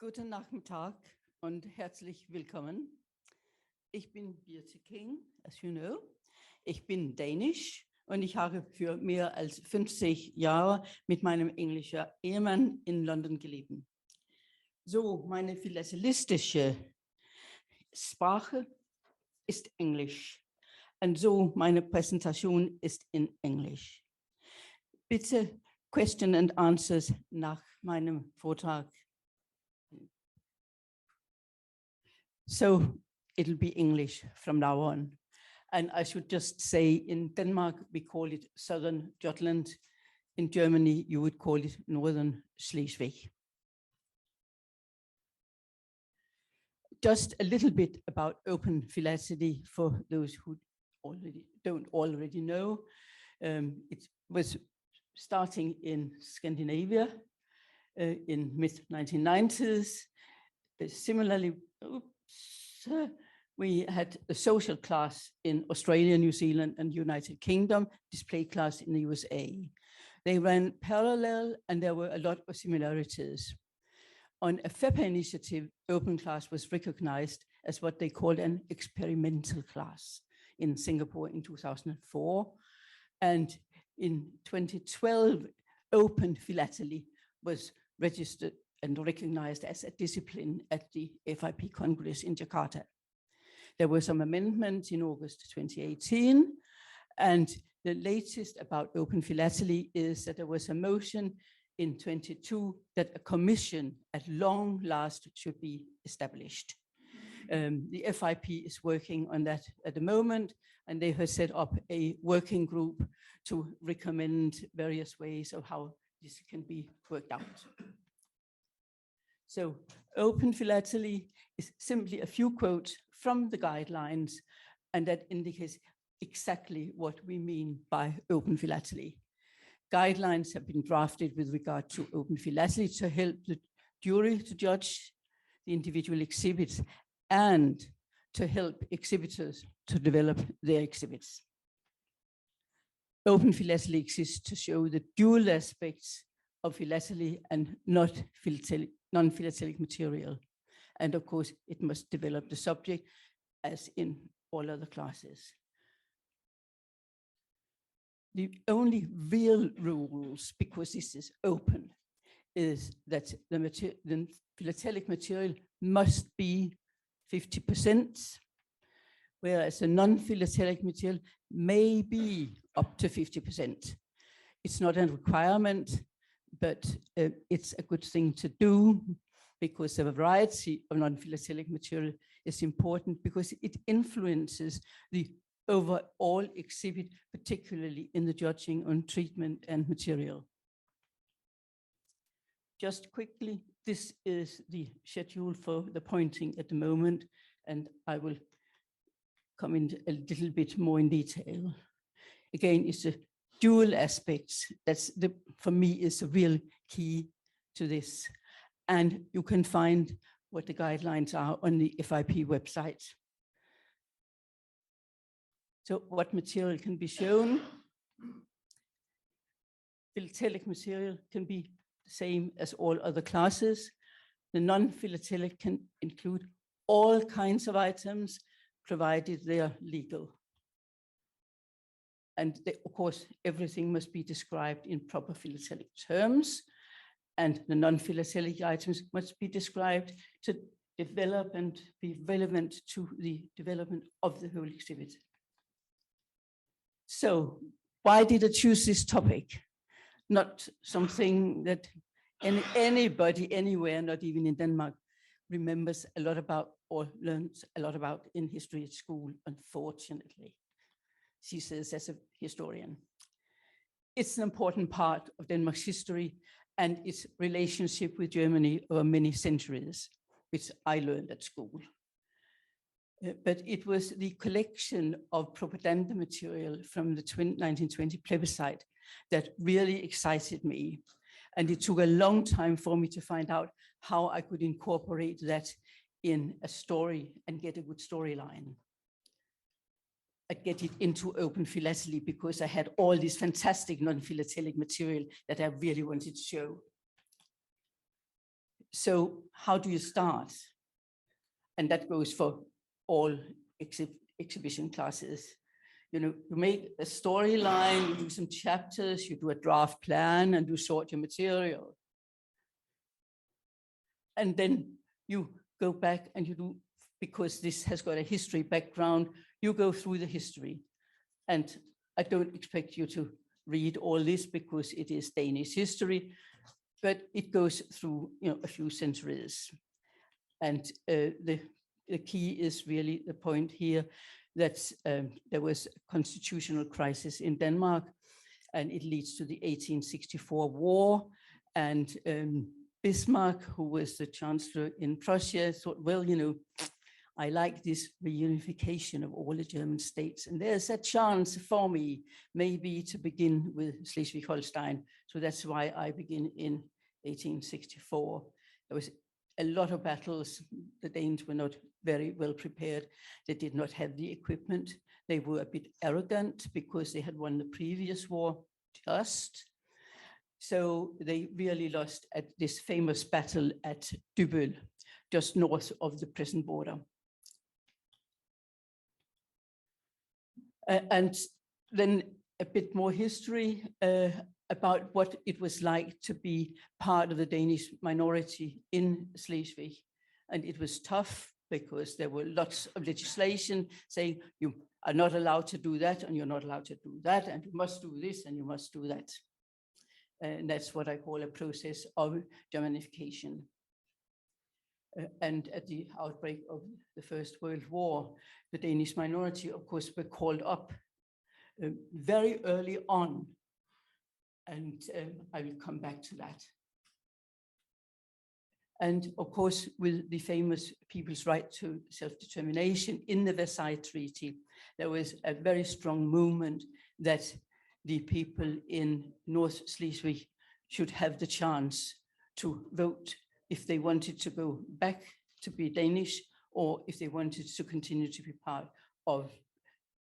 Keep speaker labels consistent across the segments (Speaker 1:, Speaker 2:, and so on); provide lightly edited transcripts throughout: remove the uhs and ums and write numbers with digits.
Speaker 1: Guten Nachmittag und herzlich willkommen. Ich bin Birthe King, as you know. Ich bin dänisch und ich habe für mehr als 50 Jahre mit meinem englischen Ehemann in London gelebt. So, meine philatelistische Sprache ist Englisch und so meine Präsentation ist in Englisch. Bitte Question and Answers nach meinem Vortrag. So it'll be English from now on. And I should just say in Denmark, we call it Southern Jutland. In Germany, you would call it Northern Schleswig. Just a little bit about open philately for those who don't already know. It was starting in Scandinavia in mid-1990s. Similarly, we had a social class in Australia, New Zealand, and United Kingdom, display class in the USA. They ran parallel, and there were a lot of similarities. On a FEPA initiative, open class was recognized as what they called an experimental class in Singapore in 2004. And in 2012, open philately was registered and recognized as a discipline at the FIP Congress in Jakarta. There were some amendments in August 2018, and the latest about open philately is that there was a motion in 22 that a commission at long last should be established. The FIP is working on that at the moment, and they have set up a working group to recommend various ways of how this can be worked out. So open philately is simply a few quotes from the guidelines, and that indicates exactly what we mean by open philately. Guidelines have been drafted with regard to open philately to help the jury to judge the individual exhibits and to help exhibitors to develop their exhibits. Open philately exists to show the dual aspects of philately and non-philatelic material. And of course, it must develop the subject as in all other classes. The only real rules, because this is open, is that the philatelic material must be 50%, whereas the non-philatelic material may be up to 50%. It's not a requirement, but it's a good thing to do because the variety of non-philatelic material is important because it influences the overall exhibit, particularly in the judging on treatment and material. Just quickly, this is the schedule for the pointing at the moment, and I will come in a little bit more in detail. Again, it's the dual aspects. That's for me, is a real key to this. And you can find what the guidelines are on the FIP website. So what material can be shown? Philatelic material can be the same as all other classes. The non-philatelic can include all kinds of items, provided they are legal. And of course, everything must be described in proper philatelic terms. And the non-philatelic items must be described to develop and be relevant to the development of the whole exhibit. So why did I choose this topic? Not something that anybody anywhere, not even in Denmark, remembers a lot about or learns a lot about in history at school, unfortunately. She says as a historian. It's an important part of Denmark's history and its relationship with Germany over many centuries, which I learned at school. But it was the collection of propaganda material from the 1920 plebiscite that really excited me. And it took a long time for me to find out how I could incorporate that in a story and get a good storyline. I'd get it into open philately because I had all this fantastic non-philatelic material that I really wanted to show. So how do you start? And that goes for all exhibition classes. You make a storyline, you do some chapters, you do a draft plan, and you sort your material. And then you go back and you do, because this has got a history background, you go through the history. And I don't expect you to read all this because it is Danish history, but it goes through a few centuries. And the key is really the point here that there was a constitutional crisis in Denmark, and it leads to the 1864 war. And Bismarck, who was the chancellor in Prussia, thought, well, I like this reunification of all the German states, and there's a chance for me maybe to begin with Schleswig-Holstein. So that's why I begin in 1864. There was a lot of battles. The Danes were not very well prepared. They did not have the equipment. They were a bit arrogant because they had won the previous war just. So they really lost at this famous battle at Jutland, just north of the present border. And then a bit more history about what it was like to be part of the Danish minority in Schleswig. And it was tough because there were lots of legislation saying you are not allowed to do that, and you're not allowed to do that, and you must do this, and you must do that. And that's what I call a process of Germanification. And at the outbreak of the First World War, the Danish minority, of course, were called up very early on. And I will come back to that. And of course, with the famous people's right to self-determination in the Versailles Treaty, there was a very strong movement that the people in North Schleswig should have the chance to vote if they wanted to go back to be Danish, or if they wanted to continue to be part of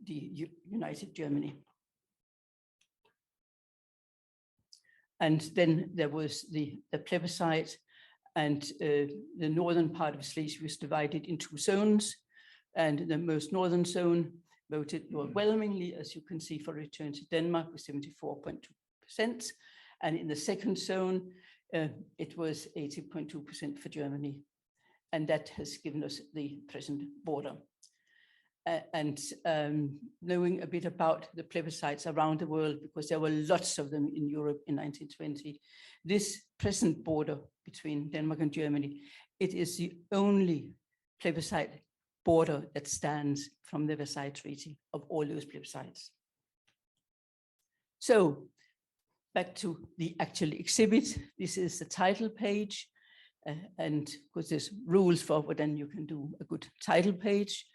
Speaker 1: the United Germany. And then there was the plebiscite, and the northern part of Schleswig was divided in two zones, and the most northern zone voted overwhelmingly, as you can see, for return to Denmark with 74.2%. And in the second zone, it was 80.2% for Germany. And that has given us the present border. And knowing a bit about the plebiscites around the world, because there were lots of them in Europe in 1920, this present border between Denmark and Germany, it is the only plebiscite border that stands from the Versailles Treaty of all those plebiscites. So back to the actual exhibit. This is the title page, and because there's rules for what then you can do a good title page.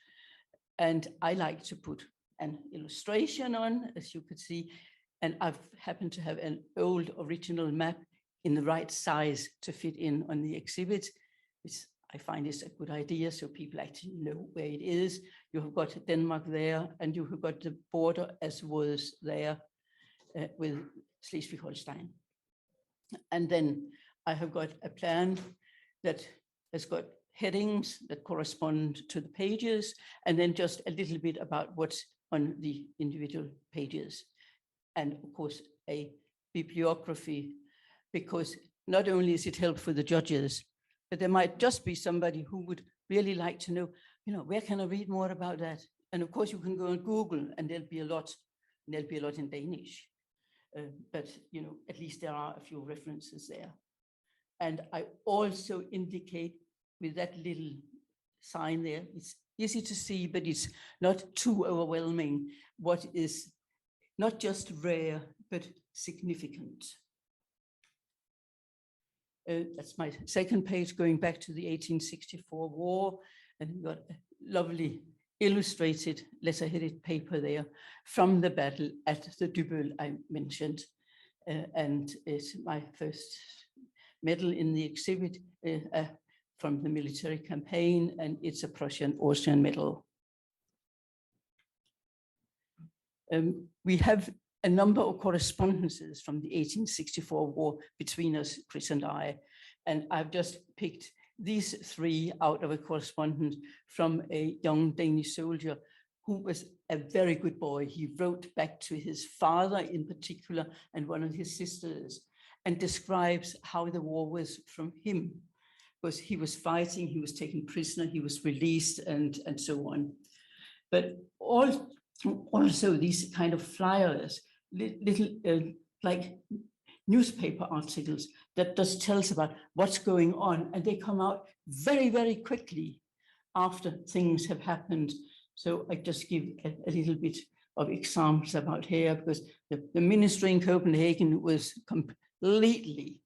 Speaker 1: And I like to put an illustration on, as you could see, and I've happened to have an old original map in the right size to fit in on the exhibit, which I find is a good idea, so people actually know where it is. You have got Denmark there, and you have got the border as was there with Schleswig-Holstein. And then I have got a plan that has got headings that correspond to the pages, and then just a little bit about what's on the individual pages. And of course, a bibliography, because not only is it helpful for the judges, but there might just be somebody who would really like to know, where can I read more about that? And of course, you can go on Google, and there'll be a lot in Danish. But at least there are a few references there. And I also indicate with that little sign there, it's easy to see, but it's not too overwhelming, what is not just rare, but significant. That's my second page, going back to the 1864 war, and we've got a lovely illustrated letter-headed paper there from the battle at the Jutland I mentioned. And it's my first medal in the exhibit from the military campaign, and it's a Prussian-Austrian medal. We have a number of correspondences from the 1864 war between us, Chris and I, And I've just picked these 3 out of a correspondence from a young Danish soldier who was a very good boy. He wrote back to his father in particular and one of his sisters, and describes how the war was from him, because he was fighting, he was taken prisoner, he was released, and so on. But also these kind of flyers, little like newspaper articles that just tells about what's going on, and they come out very, very quickly after things have happened. So I just give a little bit of examples about here, because the ministry in Copenhagen was completely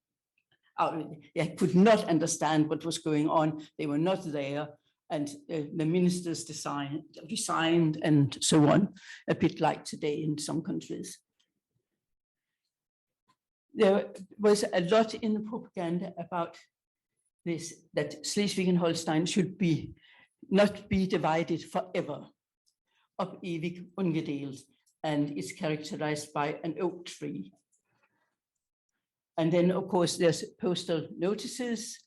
Speaker 1: out. They could not understand what was going on. They were not there. And the ministers resigned and so on, a bit like today in some countries. There was a lot in the propaganda about this, that Schleswig and Holstein should not be divided forever, op ewig ungedelt, and it's characterized by an oak tree. And then, of course, there's postal notices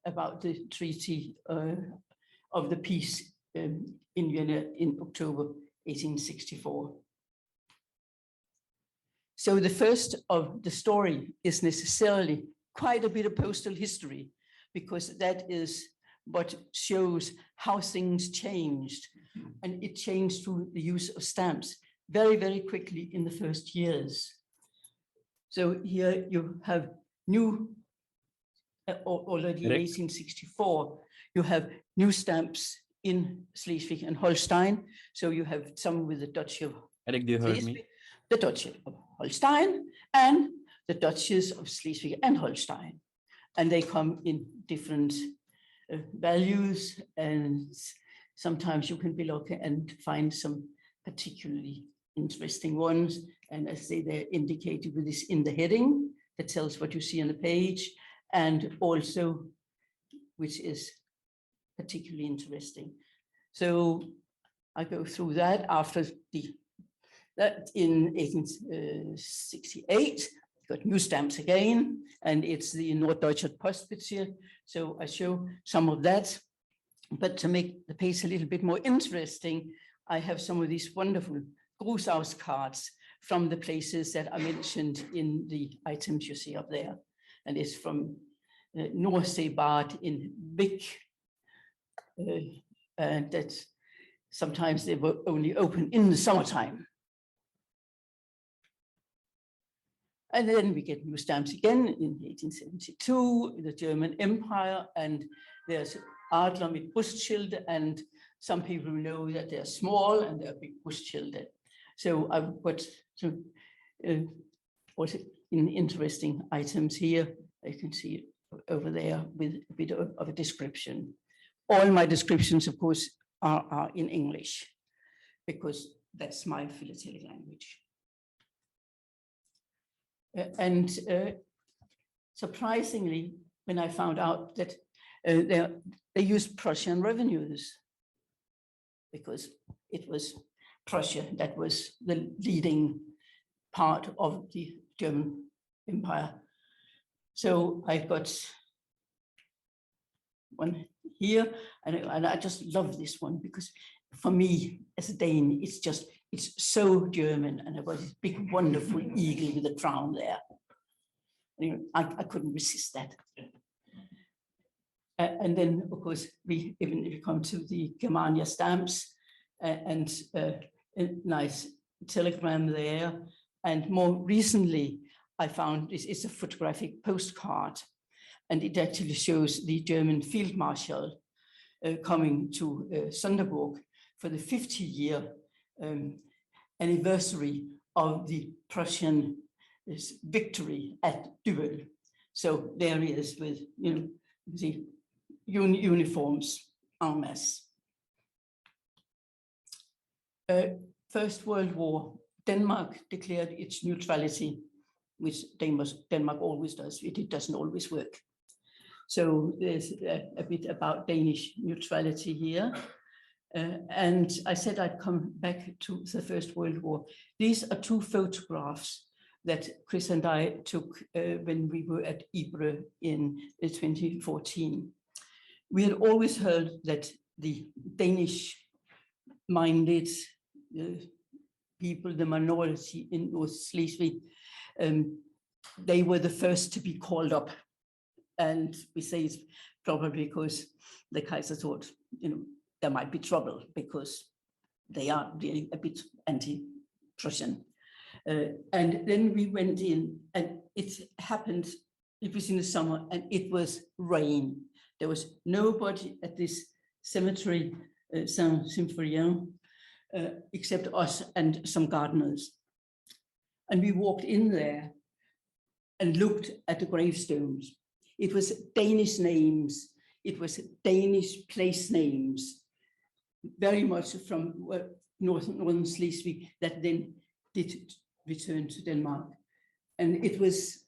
Speaker 1: about the Treaty of the Peace in Vienna in October 1864. So the first of the story is necessarily quite a bit of postal history, because that is what shows how things changed. And it changed through the use of stamps very, very quickly in the first years. So here you have new, already in 1864, you have new stamps in Schleswig and Holstein. So you have some with the Duchy of Schleswig, the Duchy of Holstein, and the Duchies of Schleswig and Holstein. And they come in different values, and sometimes you can be lucky and find some particularly interesting ones. And as they're indicated with this in the heading, that tells what you see on the page, and also which is particularly interesting. So I go through that after that in 1868, got new stamps again, and it's the Norddeutscher Postbezirk. So I show some of that, but to make the page a little bit more interesting, I have some of these wonderful Grußaus cards from the places that are mentioned in the items you see up there. And it's from Nordseebad in Vik, and that sometimes they were only open in the summertime. And then we get new stamps again in 1872, the German Empire, and there's Adler with Brustschilde, and some people know that they're small and they're big Brustschilde. So I've got some also interesting items here. You can see it over there with a bit of a description. All my descriptions, of course, are in English, because that's my Philatelie language. And surprisingly, when I found out that they used Prussian revenues, because it was Prussia that was the leading part of the German Empire. So I've got one here, and I just love this one, because for me as a Dane, it's so German, and it was this big, wonderful eagle with a crown there. I couldn't resist that. And then, of course, even if you come to the Germania stamps, and a nice telegram there. And more recently, I found it's a photographic postcard, and it actually shows the German Field Marshal coming to Sonderburg for the 50-year anniversary of the Prussian victory at Dübel. So there he is with, the uniforms en masse. First World War, Denmark declared its neutrality, which Denmark always does. It doesn't always work. So there's a bit about Danish neutrality here. And I said I'd come back to the First World War. These are two photographs that Chris and I took when we were at IBRA in 2014. We had always heard that the Danish-minded people, the minority in North Schleswig, they were the first to be called up. And we say it's probably because the Kaiser thought, there might be trouble because they are really a bit anti-Prussian. And then we went in, and it happened, it was in the summer, and it was rain. There was nobody at this cemetery, Saint-Symphorien, except us and some gardeners. And we walked in there and looked at the gravestones. It was Danish names, it was Danish place names, very much from northern Schleswig that then did return to Denmark. And it was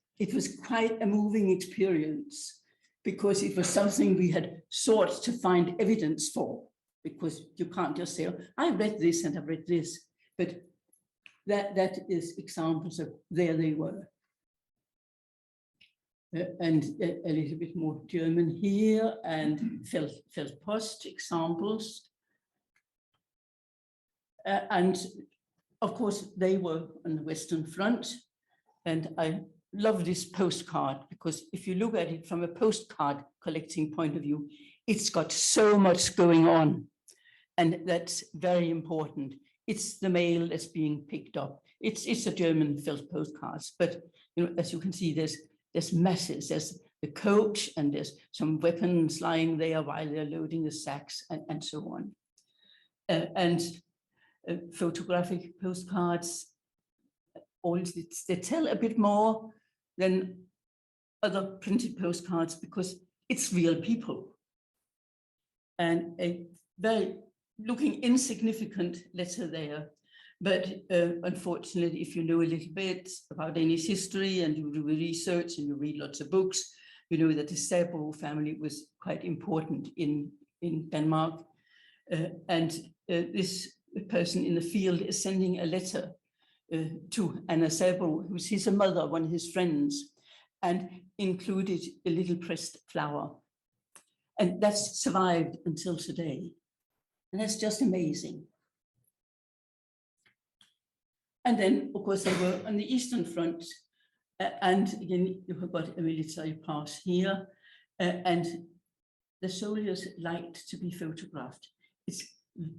Speaker 1: quite a moving experience, because it was something we had sought to find evidence for, because you can't just say, oh, I read this and I read this, but that is examples of there they were. And a little bit more German here, and Feldpost examples. And of course, they were on the Western Front. And I love this postcard, because if you look at it from a postcard collecting point of view, it's got so much going on. And that's very important. It's the mail that's being picked up. It's a German felt postcards, but as you can see, there's masses. There's the coach, and there's some weapons lying there while they're loading the sacks, and so on. And photographic postcards, they tell a bit more than other printed postcards, because it's real people. And a very looking insignificant letter there. But unfortunately, if you know a little bit about Danish history and you do research and you read lots of books, you know that the Sabo family was quite important in Denmark. And this person in the field is sending a letter to Anna Sabo, who's his mother, one of his friends, and included a little pressed flower. And that's survived until today. And that's just amazing. And then, of course, they were on the Eastern Front. And again, you have got a military pass here. And the soldiers liked to be photographed. It's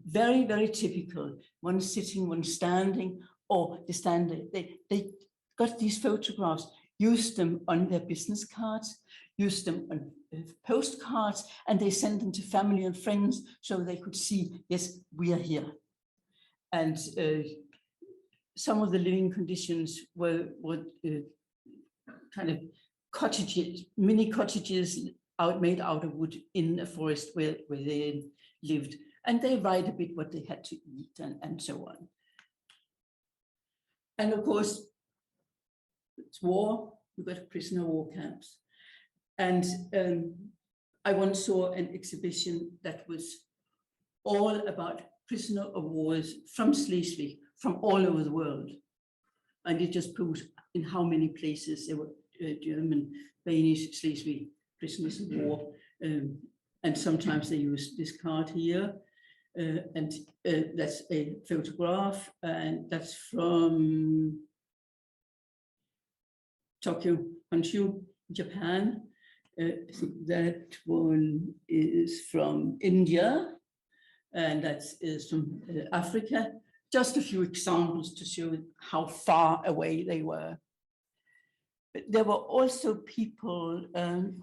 Speaker 1: very, very typical. One sitting, one standing, or they stand there. They got these photographs, used them on their business cards, used them on postcards, and they sent them to family and friends so they could see, yes, we are here. And some of the living conditions were kind of cottages, mini cottages made out of wood in a forest where they lived. And they write a bit what they had to eat and so on. And of course, it's war, we've got prisoner war camps. And I once saw an exhibition that was all about prisoner of wars from Schleswig, from all over the world. And it just proves in how many places there were German, Danish, Schleswig prisoners of war. And sometimes they use this card here. And that's a photograph, and that's from Tokyo, Honshu, Japan. I think that one is from India, and that is from Africa. Just a few examples to show how far away they were. But there were also people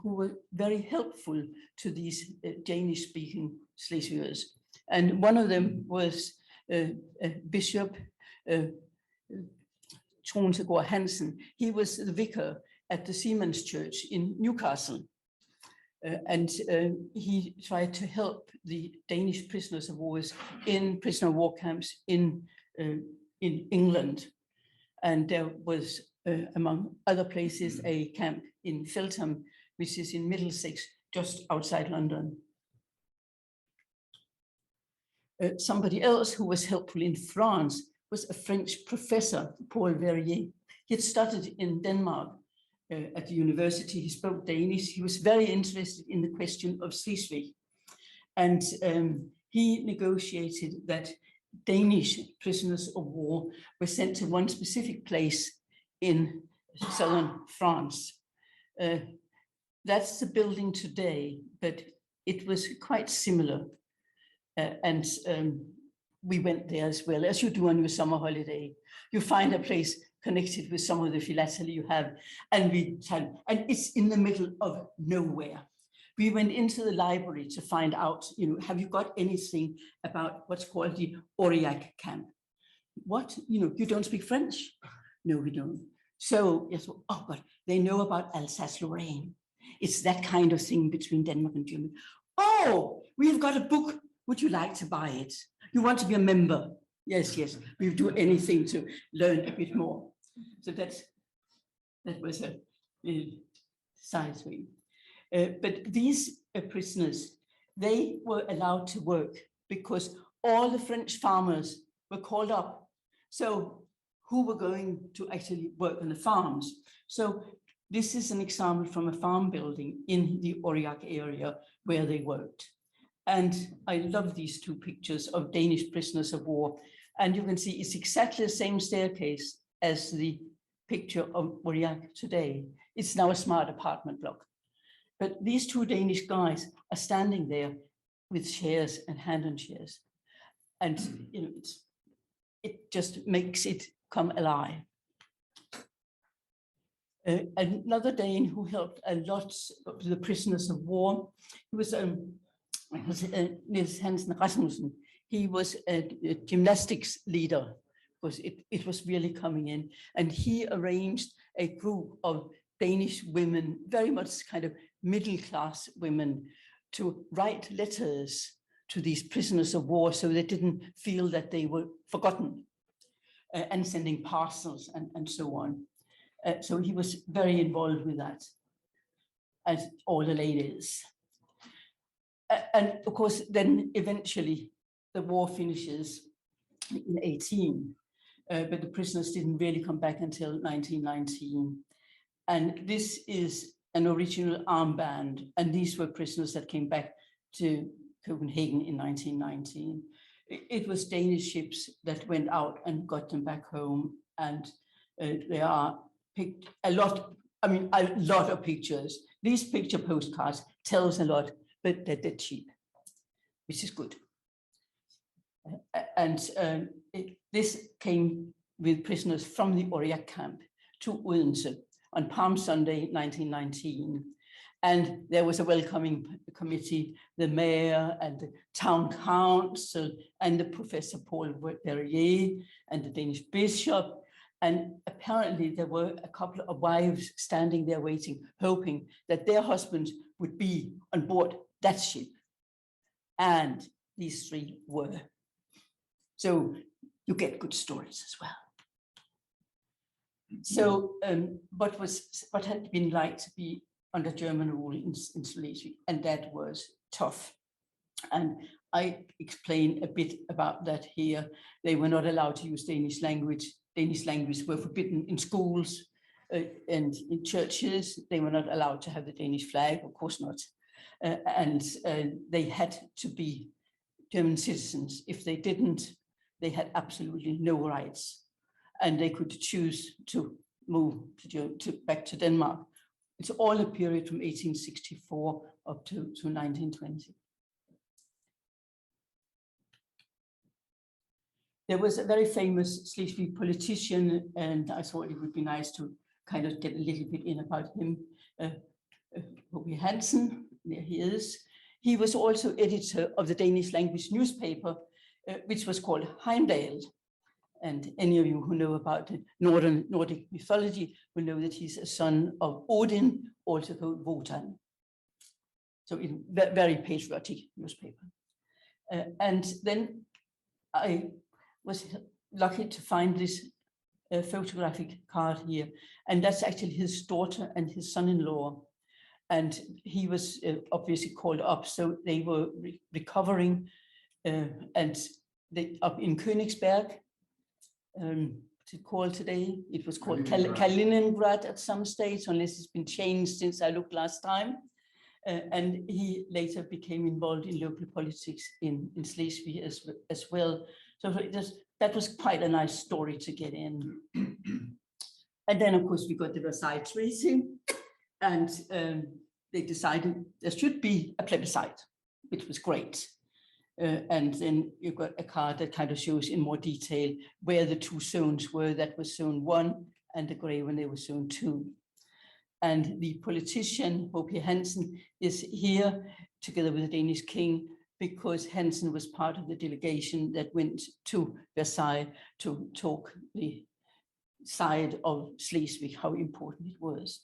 Speaker 1: who were very helpful to these Danish-speaking Schleswigers. And one of them was Bishop Tronsegård Hansen. He was the vicar at the Siemens Church in Newcastle. And he tried to help the Danish prisoners of war in prisoner of war camps in England. And there was, among other places, a camp in Feltham, which is in Middlesex, just outside London. Somebody else who was helpful in France was a French professor, Paul Verrier. He had studied in Denmark at the university. He spoke Danish. He was very interested in the question of Slesvig. And he negotiated that Danish prisoners of war were sent to one specific place in southern France. That's the building today, but it was quite similar. And we went there as well, as you do on your summer holiday. You find a place connected with some of the Philatelie you have, and it's in the middle of nowhere. We went into the library to find out, have you got anything about what's called the Aurillac camp? What, you don't speak French? No, we don't. So, yes, oh, but they know about Alsace-Lorraine. It's that kind of thing between Denmark and Germany. Oh, we've got a book. Would you like to buy it? You want to be a member? Yes, yes. We would do anything to learn a bit more. So that was a side swing. But these prisoners, they were allowed to work because all the French farmers were called up. So who were going to actually work on the farms? So this is an example from a farm building in the Aurillac area where they worked. And I love these two pictures of Danish prisoners of war. And you can see it's exactly the same staircase as the picture of Aurillac today. It's now a smart apartment block. But these two Danish guys are standing there with chairs and hand-on chairs. And it just makes it come alive. Another Dane who helped a lot of the prisoners of war, he was Niels Hansen Rasmussen. He was a gymnastics leader because it was really coming in. And he arranged a group of Danish women, very much kind of middle-class women, to write letters to these prisoners of war so they didn't feel that they were forgotten, and sending parcels and so on. So he was very involved with that, as all the ladies. And of course, then eventually the war finishes in 18, but the prisoners didn't really come back until 1919. And this is an original armband, and these were prisoners that came back to Copenhagen in 1919. It was Danish ships that went out and got them back home, and there are a lot of pictures. These picture postcards tell us a lot, but they're cheap, which is good. And this came with prisoners from the Aurillac camp to Odense on Palm Sunday, 1919. And there was a welcoming committee, the mayor and the town council and the Professor Paul Verrier and the Danish bishop. And apparently there were a couple of wives standing there waiting, hoping that their husbands would be on board that ship. And these three were. So you get good stories as well. So what had been like to be under German rule in Schleswig, and that was tough. And I explain a bit about that here. They were not allowed to use Danish language. Danish language were forbidden in schools and in churches. They were not allowed to have the Danish flag, of course not. And they had to be German citizens. If they didn't, they had absolutely no rights. And they could choose to move back to Denmark. It's all a period from 1864 up to 1920. There was a very famous Schleswig politician, and I thought it would be nice to kind of get a little bit in about him. H.G. Hansen, there he is. He was also editor of the Danish language newspaper, which was called Heimdal. And any of you who know about the Nordic mythology will know that he's a son of Odin, also called Wotan. So it's a very patriotic newspaper. And then I was lucky to find this photographic card here. And that's actually his daughter and his son-in-law. And he was obviously called up. So they were recovering and they up in Königsberg. it called today? It was called Kaliningrad at some stage, unless it's been changed since I looked last time. And he later became involved in local politics in Schleswig as well. So that was quite a nice story to get in. And then, of course, we got the Versailles Treaty, and they decided there should be a plebiscite, which was great. And then you got a card that kind of shows in more detail where the two zones were. That was zone 1 and the gray when they were zone 2. And the politician, H.P. Hansen, is here together with the Danish king, because Hansen was part of the delegation that went to Versailles to talk the side of Schleswig, how important it was.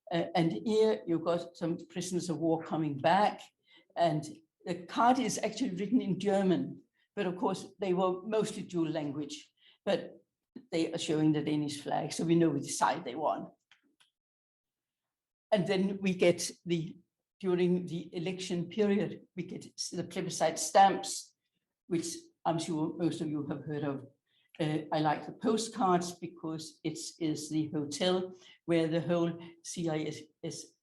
Speaker 1: And here you've got some prisoners of war coming back, and the card is actually written in German, but of course they were mostly dual language, but they are showing the Danish flag, so we know which side they won. And then we get during the election period, we get the plebiscite stamps, which I'm sure most of you have heard of. I like the postcards because it is the hotel where the whole CIS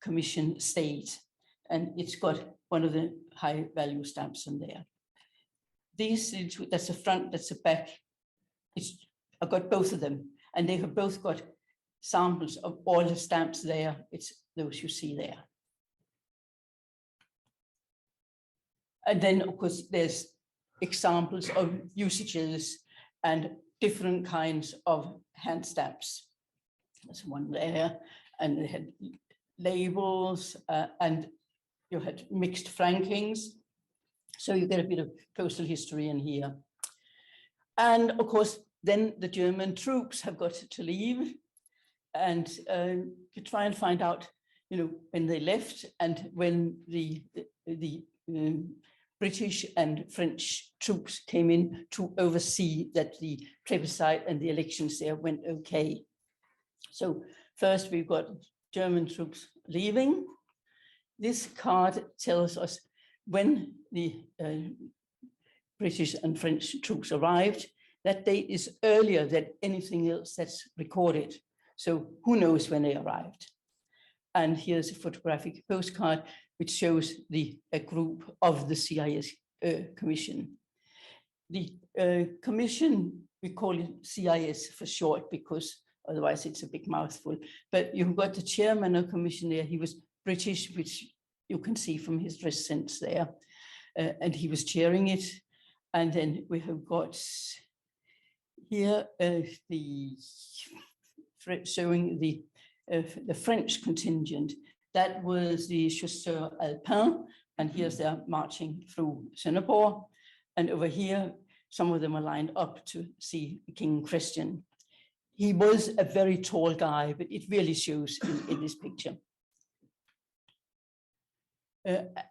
Speaker 1: commission stayed, and it's got one of the high value stamps on there. That's the front, that's the back. I've got both of them, and they have both got samples of all the stamps there. It's those you see there. And then, of course, there's examples of usages and different kinds of hand stamps. There's one there, and they had labels, and you had mixed frankings. So you get a bit of postal history in here. And of course, then the German troops have got to leave, and you try and find out, when they left and when the British and French troops came in to oversee that the plebiscite and the elections there went okay. So first we've got German troops leaving. This card tells us when the British and French troops arrived. That date is earlier than anything else that's recorded. So who knows when they arrived? And here's a photographic postcard which shows a group of the CIS commission. The commission, we call it CIS for short because otherwise it's a big mouthful. But you've got the chairman of the commission there. He was British, which you can see from his dress sense there. And he was chairing it. And then we have got here showing the French contingent. That was the Chasseurs Alpins, and here's they're marching through Sønderborg. And over here, some of them are lined up to see King Christian. He was a very tall guy, but it really shows in this picture.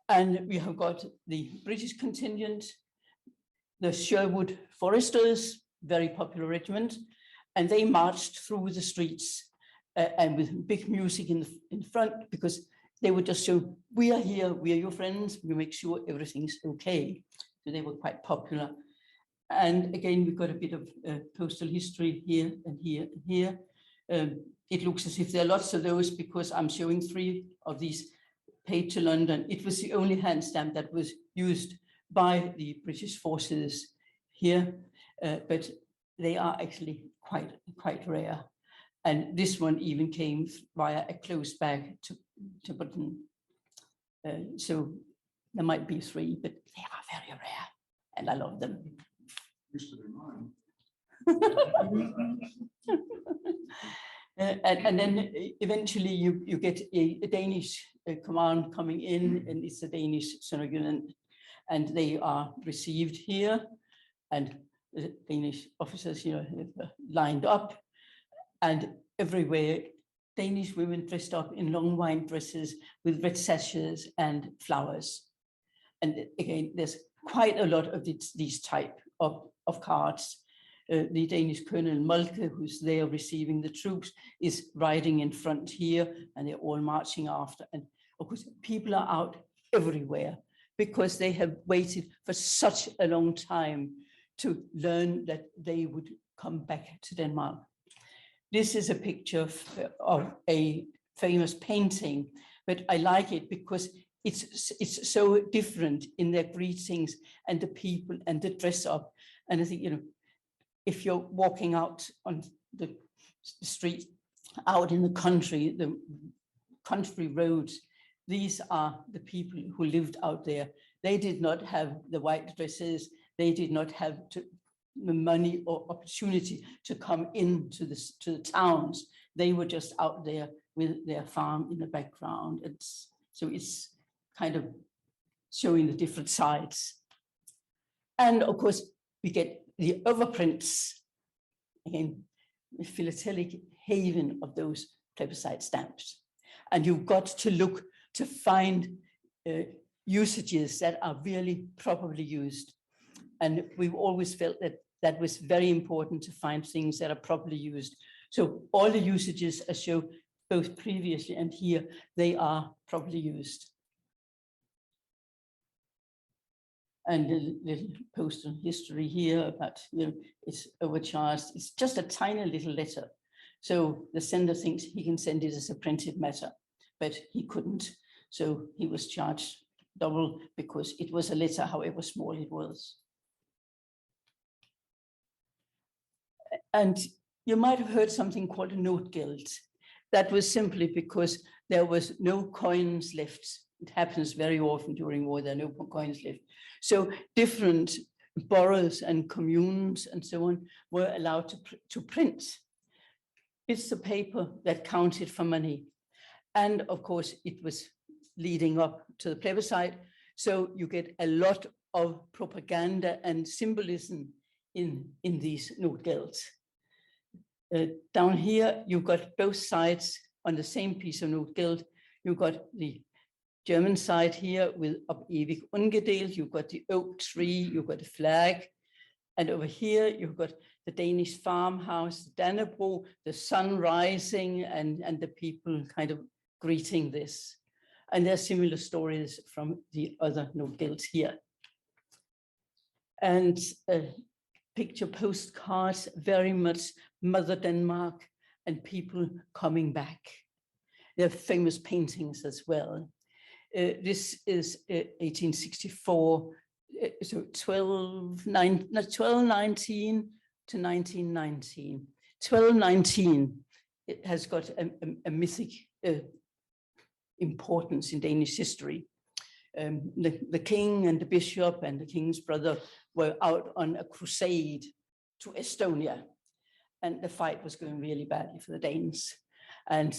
Speaker 1: And we have got the British contingent, the Sherwood Foresters, very popular regiment, and they marched through the streets and with big music in front, because they would just show, we are here, we are your friends, we make sure everything's okay. So they were quite popular. And again, we've got a bit of postal history here and here and here. It looks as if there are lots of those because I'm showing 3 of these paid to London. It was the only hand stamp that was used by the British forces here, but they are actually quite rare. And this one even came via a closed bag to Britain. So there might be 3, but they are very rare, and I love them.
Speaker 2: Used to be mine.
Speaker 1: And then eventually you get a Danish command coming in, and it's the Danish Jutland, and they are received here, and the Danish officers, lined up, and everywhere Danish women dressed up in long white dresses with red sashes and flowers. And again, there's quite a lot of these type of cards. The Danish Colonel Moltke, who's there receiving the troops, is riding in front here, and they're all marching after. And of course, people are out everywhere because they have waited for such a long time to learn that they would come back to Denmark. This is a picture of a famous painting, but I like it because it's so different in their greetings and the people and the dress up. And I think, you know, if you're walking out on the street, out in the country roads, these are the people who lived out there. They did not have the white dresses. They did not have the money or opportunity to come into the towns. They were just out there with their farm in the background. So it's kind of showing the different sides. And of course, we get the overprints, again, the Philatelie haven of those plebiscite stamps. And you've got to look to find usages that are really properly used. And we've always felt that that was very important, to find things that are properly used. So all the usages I show both previously and here, they are properly used. And a little postal history here about, you know, it's overcharged. It's just a tiny little letter. So the sender thinks he can send it as a printed matter, but he couldn't. So he was charged double because it was a letter, however small it was. And you might have heard something called a note guild. That was simply because there was no coins left. It happens very often during war, there are no coins left. So different boroughs and communes and so on were allowed to print. It's the paper that counted for money. And of course, it was leading up to the plebiscite. So you get a lot of propaganda and symbolism in these note guilds. Down here, you've got both sides on the same piece of note guild. You've got the German side here with Ob ewig ungedelt. You've got the oak tree, you've got the flag. And over here, you've got the Danish farmhouse, the Dannebrog, the sun rising, and the people kind of greeting this. And there are similar stories from the other note guilds here. And picture postcards, very much Mother Denmark and people coming back. There are famous paintings as well. This is 1864, so 1219 to 1919. 1219, it has got a mythic importance in Danish history. The king and the bishop and the king's brother were out on a crusade to Estonia, and the fight was going really badly for the Danes. And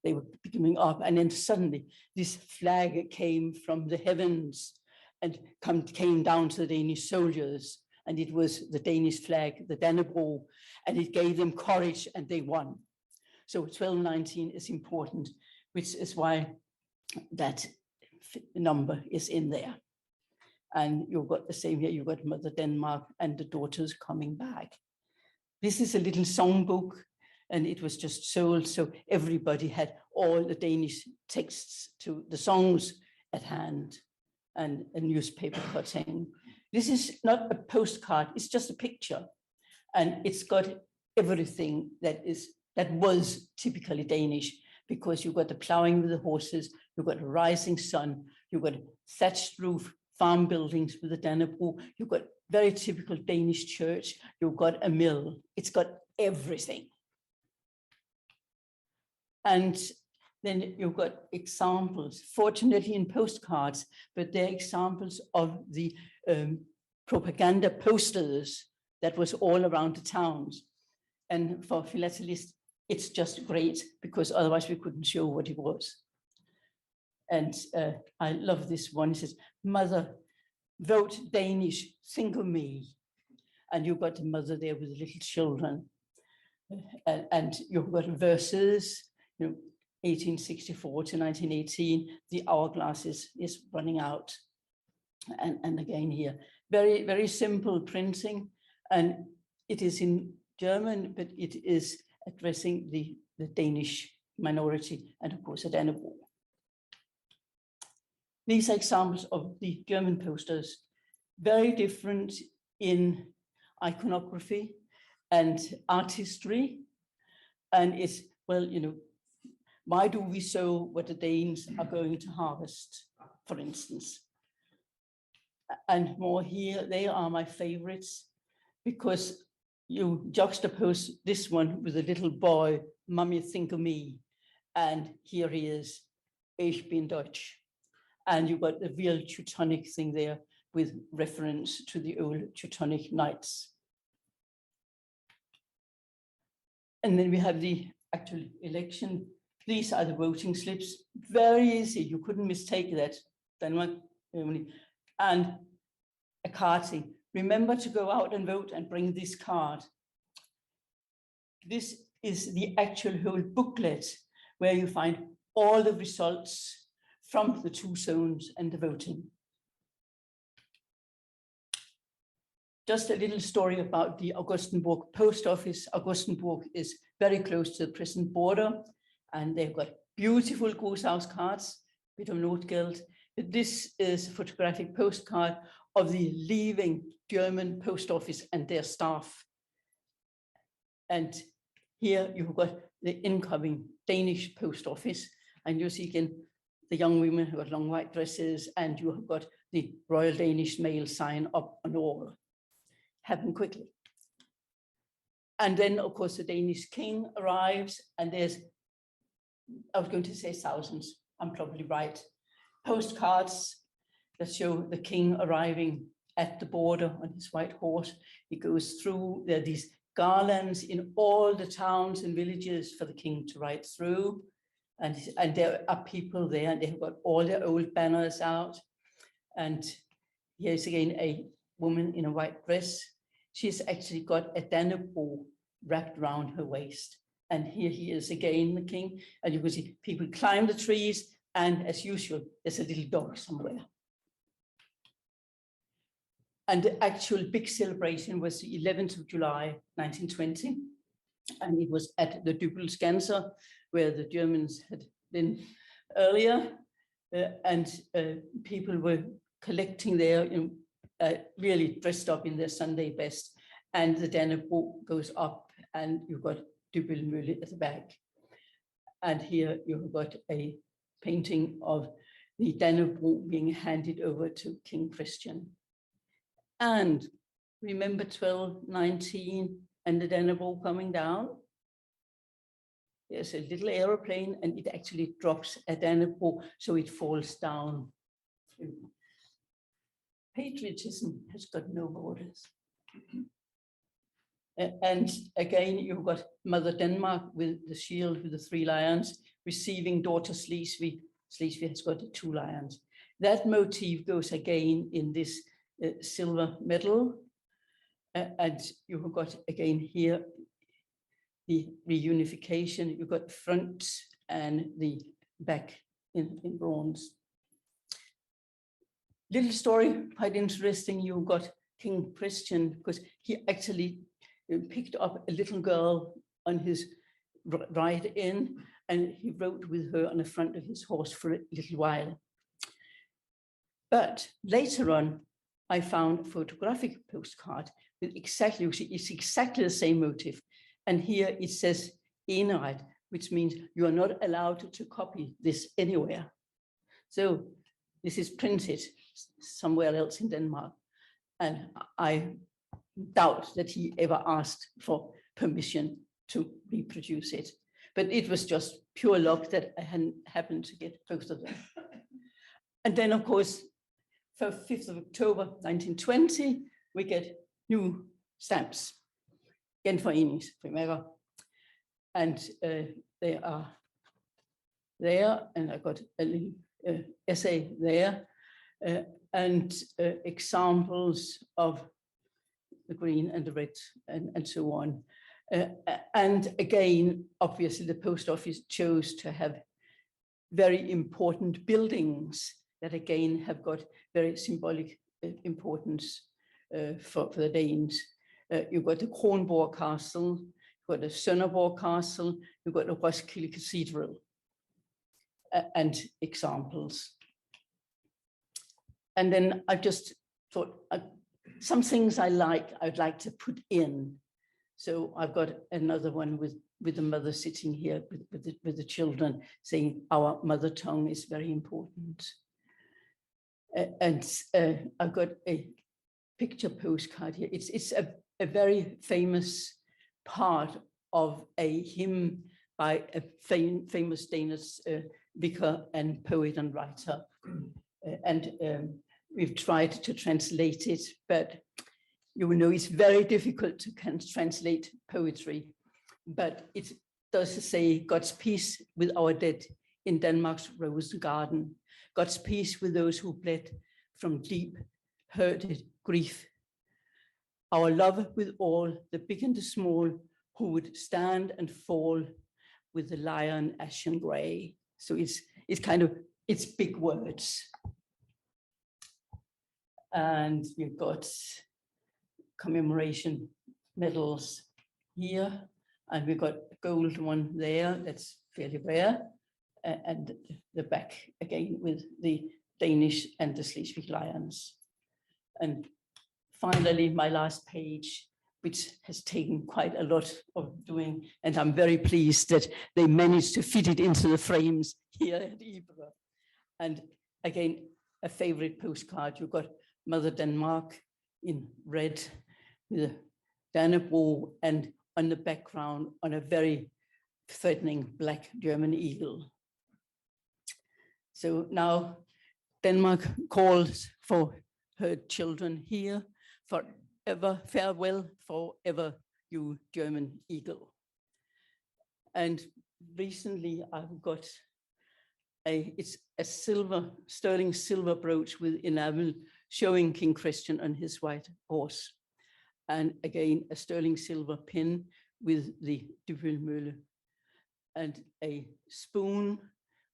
Speaker 1: they were coming up, and then suddenly this flag came from the heavens and came down to the Danish soldiers, and it was the Danish flag, the Dannebrog, and it gave them courage, and they won. So 1219 is important, which is why that number is in there. And you've got the same here, you've got Mother Denmark and the daughters coming back. This is a little songbook, and it was just sold, so everybody had all the Danish texts to the songs at hand, and a newspaper cutting. This is not a postcard, it's just a picture, and it's got everything that was typically Danish, because you've got the ploughing with the horses, you've got a rising sun, you've got a thatched roof, farm buildings with the Dannebrog, you've got very typical Danish church, you've got a mill, it's got everything. And then you've got examples, fortunately in postcards, but they're examples of the propaganda posters that was all around the towns. And for philatelists, it's just great, because otherwise we couldn't show what it was. And I love this one. It says, "Mother, vote Danish, think of me." And you've got the mother there with the little children. And you've got verses, 1864 to 1918, the hourglass is running out. And again here, very, very simple printing. And it is in German, but it is addressing the Danish minority, and of course, a Dannebrog. These are examples of the German posters, very different in iconography and artistry. And it's, well, you know, why do we sow what the Danes are going to harvest, for instance? And more here, they are my favorites, because you juxtapose this one with a little boy, Mummy, think of me. And here he is, Ich bin Deutsch. And you've got the real Teutonic thing there with reference to the old Teutonic knights. And then we have the actual election. These are the voting slips. Very easy. You couldn't mistake that. Denmark, Germany. And a card thing. Remember to go out and vote and bring this card. This is the actual whole booklet where you find all the results from the 2 zones and the voting. Just a little story about the Augustenburg post office. Augustenburg is very close to the present border, and they've got beautiful Großhaus cards, bit of Notgeld. This is a photographic postcard of the leaving German post office and their staff. And here you've got the incoming Danish post office, and you see again the young women who got long white dresses, and you have got the Royal Danish Mail sign up on all. Happen quickly. And then, of course, the Danish king arrives, and there's, I was going to say thousands, I'm probably right, postcards that show the king arriving at the border on his white horse. He goes through, there are these garlands in all the towns and villages for the king to ride through. And there are people there, and they've got all their old banners out. And here's again a woman in a white dress. She's actually got a Dannebrog wrapped around her waist. And here he is again, the king. And you can see people climb the trees, and as usual, there's a little dog somewhere. And the actual big celebration was the 11th of July, 1920. And it was at the Jutland, where the Germans had been earlier. And people were collecting there, you know, really dressed up in their Sunday best. And the Dannebrog goes up, and you've got Dybbølmølle at the back. And here you've got a painting of the Dannebrog being handed over to King Christian. And remember 1219 and the Dannebrog coming down? There's a little aeroplane, and it actually drops a Dannebrog, so it falls down. Patriotism has got no borders. And again, you've got Mother Denmark with the shield with the 3 lions, receiving daughter Slesvig. Slesvig has got 2 lions. That motif goes again in this silver medal. And you've got again here the Re-Unification. You've got the front and the back in bronze. Little story, quite interesting. You've got King Christian, because he actually picked up a little girl on his ride in, and he rode with her on the front of his horse for a little while. But later on, I found a photographic postcard with exactly, it's exactly the same motif. And here it says Eneret, which means you are not allowed to copy this anywhere. So this is printed somewhere else in Denmark. And I doubt that he ever asked for permission to reproduce it. But it was just pure luck that I hadn't happened to get both of them. And then, of course, for 5th of October, 1920, we get new stamps, Genforeningsfrimærker. And they are there, and I got a little essay there, and examples of the green and the red and so on. And again, obviously, the post office chose to have very important buildings that again have got very symbolic importance for the Danes. You've got the Kronborg Castle, you've got the Sønderborg Castle, you've got the Roskilde Cathedral, and examples. And then I just thought I'd some things I'd like to put in. So I've got another one with the mother sitting here with the children, saying our mother tongue is very important. And I've got a picture postcard here. It's a very famous part of a hymn by a famous Danish vicar and poet and writer. And we've tried to translate it, but you will know it's very difficult to translate poetry. But it does say, God's peace with our dead in Denmark's rose garden. God's peace with those who bled from deep hurted grief. Our love with all, the big and the small, who would stand and fall with the lion ashen gray. So it's big words. And we've got commemoration medals here, and we've got a gold one there, that's fairly rare, and the back again with the Danish and the Schleswig lions. And finally, my last page, which has taken quite a lot of doing, and I'm very pleased that they managed to fit it into the frames here at IBRA. And again, a favorite postcard. You've got Mother Denmark in red with a Dannebrog, and on the background on a very threatening black German eagle. So now Denmark calls for her children here, forever, farewell, forever, you German eagle. And recently I've got it's a sterling silver brooch with enamel showing King Christian on his white horse. And again, a sterling silver pin with the Jutland, and a spoon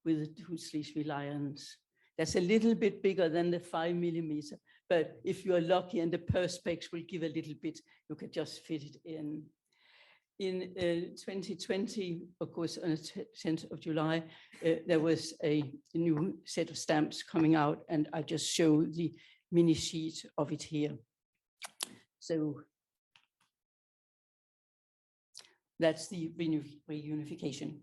Speaker 1: with the 2 Schleswig lions. That's a little bit bigger than the 5 millimeter, but if you are lucky and the perspex will give a little bit, you can just fit it in. In 2020, of course, on the 10th of July, there was a new set of stamps coming out, and I just show the mini sheet of it here. So that's the Re-Unification.